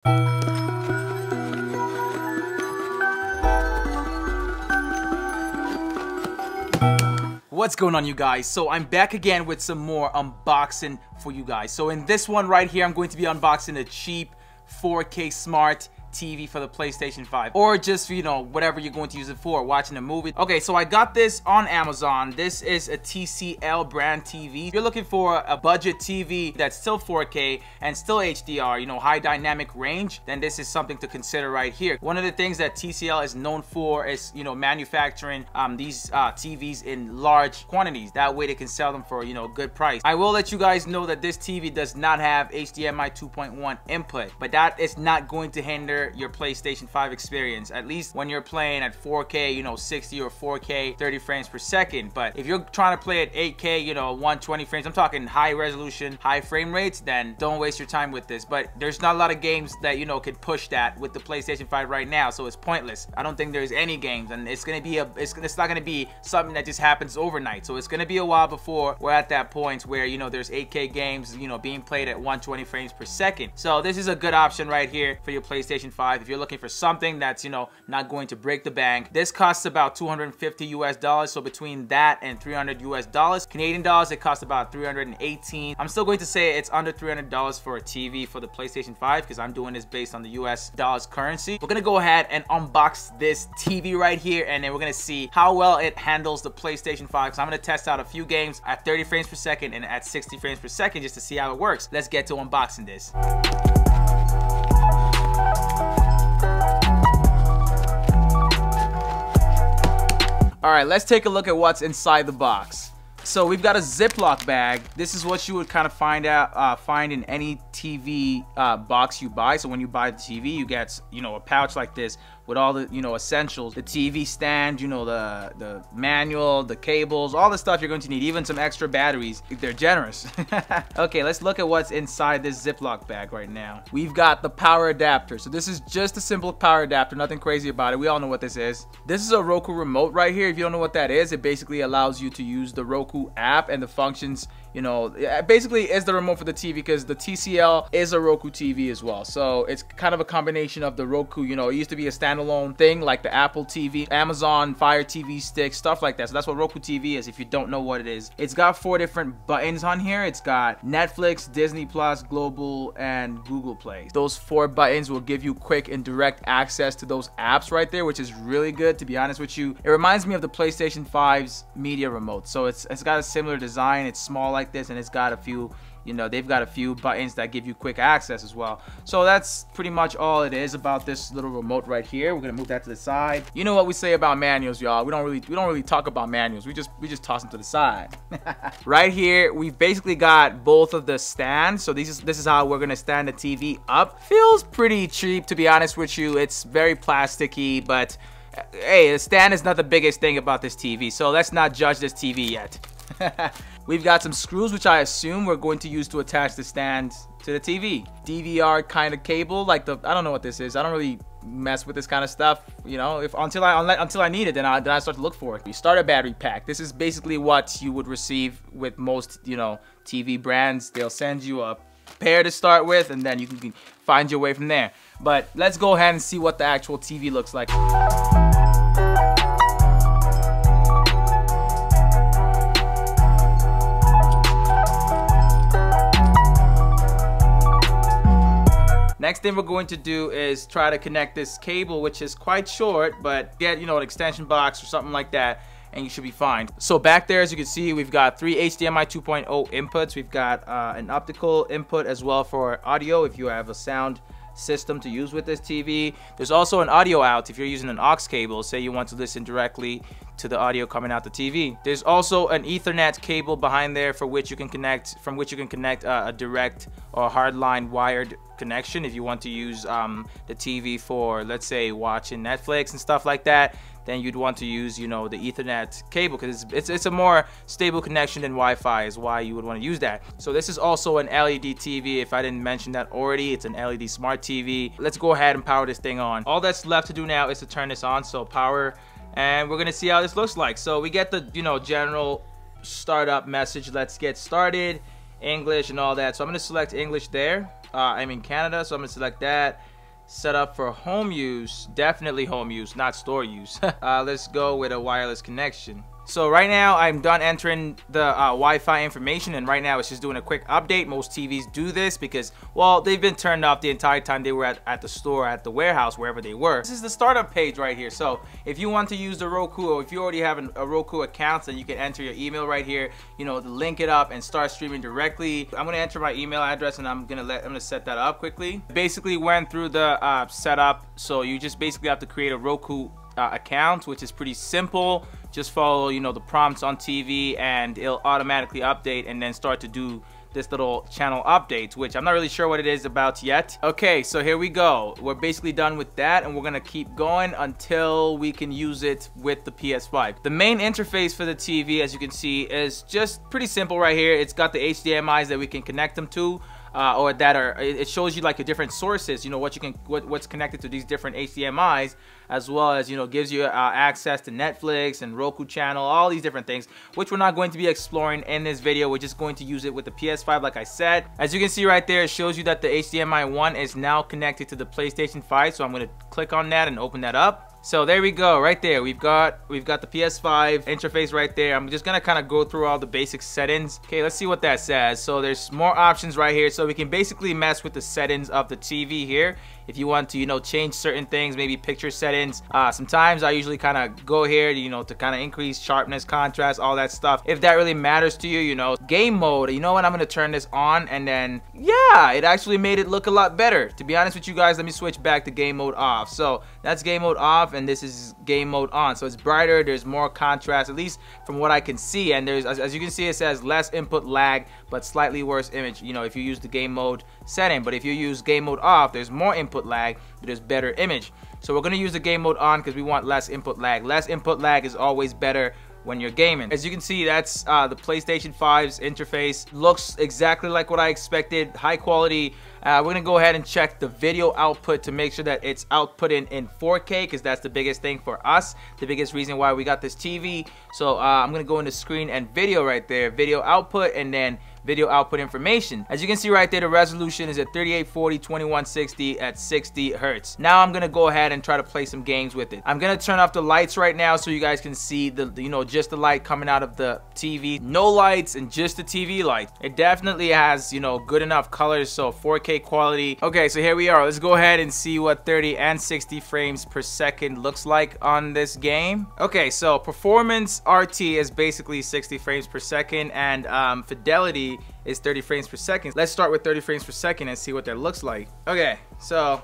What's going on, you guys? So I'm back again with some more unboxing for you guys. So in this one right here, I'm going to be unboxing a cheap 4K Smart TV for the PlayStation 5, or just, you know, whatever you're going to use it for, watching a movie. Okay, so I got this on Amazon. This is a TCL brand TV. If you're looking for a budget TV that's still 4K and still HDR, you know, high dynamic range, then this is something to consider right here. One of the things that TCL is known for is, you know, manufacturing these TVs in large quantities. That way they can sell them for, you know, a good price. I will let you guys know that this TV does not have HDMI 2.1 input, but that is not going to hinder your PlayStation 5 experience, at least when you're playing at 4K, you know, 60 or 4K 30 frames per second. But if you're trying to play at 8K, you know, 120 frames, I'm talking high resolution, high frame rates, then don't waste your time with this. But there's not a lot of games that, you know, could push that with the PlayStation 5 right now, so it's pointless. I don't think there's any games, and it's gonna be it's not gonna be something that just happens overnight. So it's gonna be a while before we're at that point where, you know, there's 8K games, you know, being played at 120 frames per second. So this is a good option right here for your PlayStation 5 if you're looking for something that's, you know, not going to break the bank. This costs about $250 US, so between that and $300 US. Canadian dollars, it costs about 318. I'm still going to say it's under $300 for a TV for the PlayStation 5 because I'm doing this based on the US dollars currency. We're gonna go ahead and unbox this TV right here, and then we're gonna see how well it handles the PlayStation 5. So I'm gonna test out a few games at 30 frames per second and at 60 frames per second just to see how it works. Let's get to unboxing this. All right, let's take a look at what's inside the box. So we've got a Ziploc bag. This is what you would kind of find in any TV box you buy. So when you buy the TV, you get, you know, a pouch like this with all the, you know, essentials. The TV stand, you know, the manual, the cables, all the stuff you're going to need, even some extra batteries if they're generous. Okay, let's look at what's inside this Ziploc bag right now. We've got the power adapter. So this is just a simple power adapter, nothing crazy about it. We all know what this is. This is a Roku remote right here. If you don't know what that is, it basically allows you to use the Roku app and the functions, you know, it basically is the remote for the TV because the TCL is a Roku TV as well. So it's kind of a combination of the Roku, you know, it used to be a standalone thing like the Apple TV, Amazon Fire TV stick, stuff like that. So that's what Roku TV is if you don't know what it is. It's got 4 different buttons on here. It's got Netflix, Disney Plus, Global, and Google Play. Those 4 buttons will give you quick and direct access to those apps right there, which is really good, to be honest with you. It reminds me of the PlayStation 5's media remote. So it's got a similar design. It's small like this, and it's got a few, you know, they've got a few buttons that give you quick access as well. So that's pretty much all it is about this little remote right here. We're gonna move that to the side. You know what we say about manuals, y'all. We don't really talk about manuals. We just toss them to the side. Right here, we've basically got both of the stands. So this is how we're gonna stand the TV up. Feels pretty cheap, to be honest with you. It's very plasticky, but hey, the stand is not the biggest thing about this TV. So let's not judge this TV yet. We've got some screws, which I assume we're going to use to attach the stand to the TV. DVR kind of cable, like I don't know what this is. I don't really mess with this kind of stuff, you know. Until I need it, then I start to look for it. We start a battery pack. This is basically what you would receive with most, you know, TV brands. They'll send you a pair to start with, and then you can find your way from there. But let's go ahead and see what the actual TV looks like. Next thing we're going to do is try to connect this cable, which is quite short, but get, you know, an extension box or something like that, and you should be fine. So back there, as you can see, we've got 3 HDMI 2.0 inputs. We've got an optical input as well for audio if you have a sound system to use with this TV. There's also an audio out if you're using an aux cable, say you want to listen directly to the audio coming out the TV. There's also an Ethernet cable behind there from which you can connect a direct or hardline wired connection if you want to use the TV for, let's say, watching Netflix and stuff like that. Then you'd want to use, you know, the Ethernet cable because it's a more stable connection than Wi-Fi is why you would want to use that. So this is also an LED TV. If I didn't mention that already, it's an LED Smart TV. Let's go ahead and power this thing on. All that's left to do now is to turn this on. So power, and we're gonna see how this looks like. So we get the, you know, general startup message. Let's get started. English and all that. So I'm gonna select English there. I'm in Canada, so I'm gonna select that. set up for home use. Definitely home use, not store use. Let's go with a wireless connection. So right now I'm done entering the Wi-Fi information, and right now it's just doing a quick update. Most TVs do this because, well, they've been turned off the entire time they were at the store, at the warehouse, wherever they were. This is the startup page right here. So if you want to use the Roku, or if you already have a Roku account, then you can enter your email right here, you know, to link it up and start streaming directly. I'm gonna enter my email address, and I'm gonna set that up quickly. Basically went through the setup. So you just basically have to create a Roku account, which is pretty simple. Just follow, you know, the prompts on TV, and it'll automatically update and then start to do this little channel updates, which I'm not really sure what it is about yet. Okay, so here we go. We're basically done with that, and we're gonna keep going until we can use it with the PS5. The main interface for the TV, as you can see, is just pretty simple right here. It's got the HDMIs that we can connect them to. Or that are, it shows you like the different sources, you know, what's connected to these different HDMIs, as well as, you know, gives you access to Netflix and Roku channel, all these different things, which we're not going to be exploring in this video. We're just going to use it with the PS5, like I said. As you can see right there, it shows you that the HDMI 1 is now connected to the PlayStation 5. So I'm going to click on that and open that up. So there we go, right there. We've got the PS5 interface right there. I'm just gonna kind of go through all the basic settings. Okay, let's see what that says. So there's more options right here. So we can basically mess with the settings of the TV here. If you want to, you know, change certain things, maybe picture settings. Sometimes I usually kind of go here, you know, to kind of increase sharpness, contrast, all that stuff. If that really matters to you, you know. Game mode, you know what, I'm gonna turn this on, and then, yeah, it actually made it look a lot better. To be honest with you guys, let me switch back to game mode off. So that's game mode off, and this is game mode on. So it's brighter, there's more contrast, at least from what I can see, and there's, as you can see, it says less input lag, but slightly worse image, you know, if you use the game mode setting. But if you use game mode off, there's more input lag, but there's better image. So we're going to use the game mode on because we want less input lag. Less input lag is always better when you're gaming. As you can see, that's the PlayStation 5's interface. Looks exactly like what I expected. High quality. We're gonna go ahead and check the video output to make sure that it's outputting in 4K, because that's the biggest thing for us, the biggest reason why we got this TV. So I'm gonna go into screen and video right there, video output, and then video output information. As you can see right there, the resolution is at 3840 2160 at 60 Hertz. Now I'm gonna go ahead and try to play some games with it. I'm gonna turn off the lights right now so you guys can see the, you know, just the light coming out of the TV. No lights and just the TV light. It definitely has, you know, good enough colors, so 4K quality. Okay, so here we are. Let's go ahead and see what 30 and 60 frames per second looks like on this game. Okay, so performance RT is basically 60 frames per second, and fidelity is 30 frames per second. Let's start with 30 frames per second and see what that looks like. Okay, so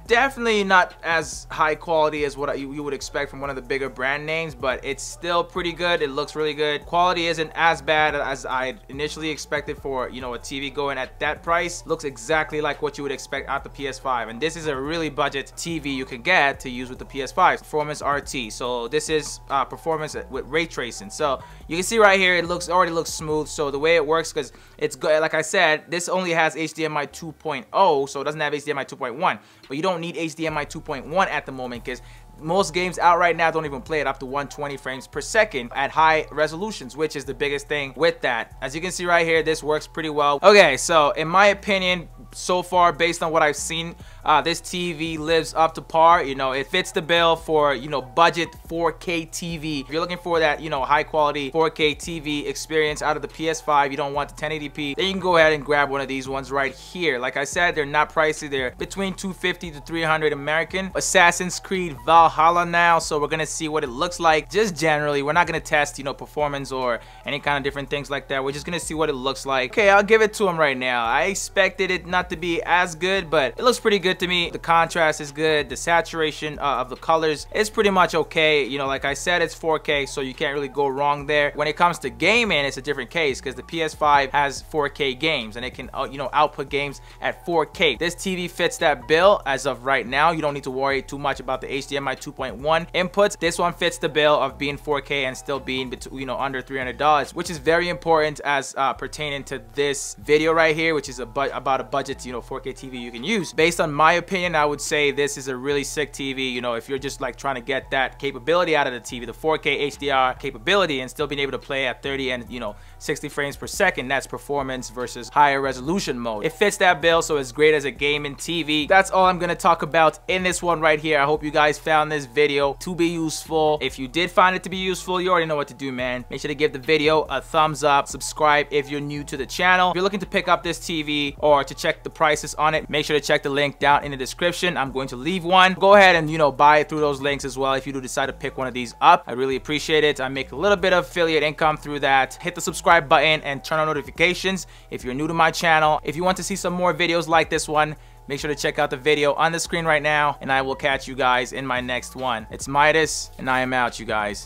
definitely not as high quality as what you would expect from one of the bigger brand names, but it's still pretty good. It looks really good. Quality isn't as bad as I initially expected for, you know, a TV going at that price. Looks exactly like what you would expect at the PS5, and this is a really budget TV you can get to use with the PS5. Performance RT. So this is performance with ray tracing. So you can see right here, it already looks smooth. So the way it works, because it's good, like I said, this only has HDMI 2.0, so it doesn't have HDMI 2.1, but you don't need HDMI 2.1 at the moment, because most games out right now don't even play it up to 120 frames per second at high resolutions, which is the biggest thing with that. As you can see right here, this works pretty well. Okay, so in my opinion, so far, based on what I've seen, this TV lives up to par. You know, it fits the bill for, you know, budget 4K TV. If you're looking for that, you know, high quality 4K TV experience out of the PS5, you don't want the 1080p, then you can go ahead and grab one of these ones right here. Like I said, they're not pricey. They're between 250 to 300 American. Assassin's Creed Valhalla now, so we're gonna see what it looks like. Just generally, we're not gonna test, you know, performance or any kind of different things like that. We're just gonna see what it looks like. Okay, I'll give it to him right now. I expected it not to be as good, but it looks pretty good to me. The contrast is good. The saturation of the colors is pretty much okay. You know, like I said, it's 4K, so you can't really go wrong there. When it comes to gaming, it's a different case, because the PS5 has 4K games, and it can, you know, output games at 4K. This TV fits that bill as of right now. You don't need to worry too much about the HDMI 2.1 inputs. This one fits the bill of being 4K and still being, you know, under $300, which is very important as pertaining to this video right here, which is about a budget, you know, 4K TV you can use. Based on my opinion, I would say this is a really sick TV. You know, if you're just like trying to get that capability out of the TV, the 4K HDR capability, and still being able to play at 30 and, you know, 60 frames per second, that's performance versus higher resolution mode. It fits that bill, so it's great as a gaming TV. That's all I'm gonna talk about in this one right here. I hope you guys found this video to be useful. If you did find it to be useful, you already know what to do, man. Make sure to give the video a thumbs up, subscribe if you're new to the channel. If you're looking to pick up this TV or to check the prices on it, make sure to check the link down in the description. I'm going to leave one. Go ahead and, you know, buy it through those links as well if you do decide to pick one of these up. I really appreciate it. I make a little bit of affiliate income through that. Hit the subscribe button and turn on notifications if you're new to my channel. If you want to see some more videos like this one, make sure to check out the video on the screen right now, and I will catch you guys in my next one. It's Midas, and I am out, you guys.